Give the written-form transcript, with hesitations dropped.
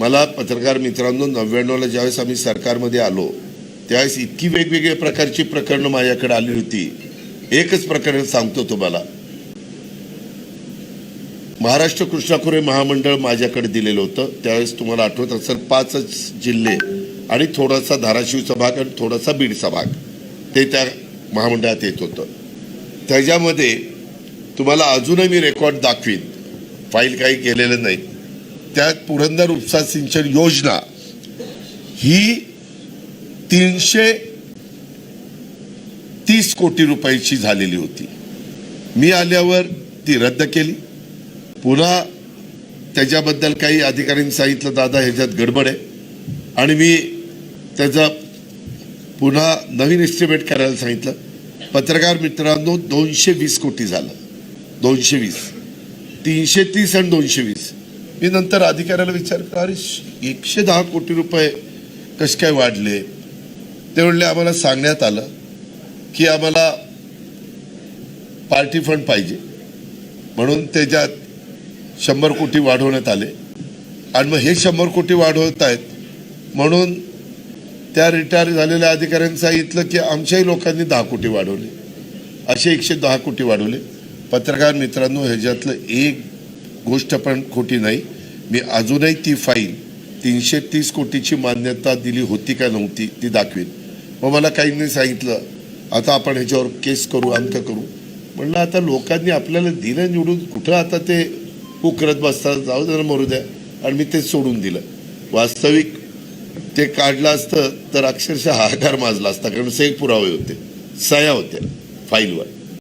मला पत्रकार मित्रांनो 99ला ज्यावेळेस आम्ही सरकारमध्ये आलो त्यावेळेस इतकी वेगवेगळ्या प्रकारची प्रकरणं माझ्याकडे आली होती। एकच प्रकरण सांगतो तुम्हाला, महाराष्ट्र कृष्णा-खोरे महामंडळ माझ्याकडे दिलेलं होतं। त्यावेळेस तुम्हाला आठवत असेल 5च जिल्हे आणि थोडासा धाराशिवचा भाग आणि थोडासा बीडचा भाग ते त्या महामंडळात येत होतं। त्याच्यामध्ये तुम्हाला अजूनही मी रेकॉर्ड दाखवीन, फाईल काही केलेलं नाही। त्यात पुरंदर उपसा सिंचन योजना ही 330 कोटी रुपयाची झालेली होती। मी आल्यावर ती रद्द केली। पुन्हा त्याच्याबद्दल काही अधिकाऱ्यांनी सांगितलं दादा ह्याच्यात गडबड आहे आणि मी त्याचा पुन्हा नवीन एस्टिमेट करायला सांगितलं। पत्रकार मित्रांनो 220 कोटी झालं, 220, 330 आणि 220। मी नंतर अधिकाऱ्याला विचारलं अरे 110 कोटी रुपये कसे काय वाढले? ते म्हणले आम्हाला सांगण्यात आलं की आम्हाला पार्टी फंड पाहिजे म्हणून त्याच्यात 100 कोटी वाढवण्यात आले आणि मग हे 100 कोटी वाढवत आहेत म्हणून त्या रिटायर झालेल्या अधिकाऱ्यांनी सांगितलं की आमच्याही लोकांनी 10 कोटी वाढवले, असे 110 कोटी वाढवले। पत्रकार मित्रांनो ह्याच्यातलं एक गोष्ट पण खोटी नाही। मी अजूनही ती फाईल 330 कोटीची मान्यता दिली होती का नव्हती ती दाखवीन। मग मला काहींनी सांगितलं आता आपण ह्याच्यावर केस करू, अंक करू। म्हणलं आता लोकांनी आपल्याला दिलं निवडून, कुठं आता ते करत बसतात, जाऊ दे मरू द्या, आणि मी ते सोडून दिलं। वास्तविक ते काढलं असतं तर अक्षरशः हाहाकार माजला असता, कारण सगळे पुरावे होते, सह्या होत्या फाईलवर।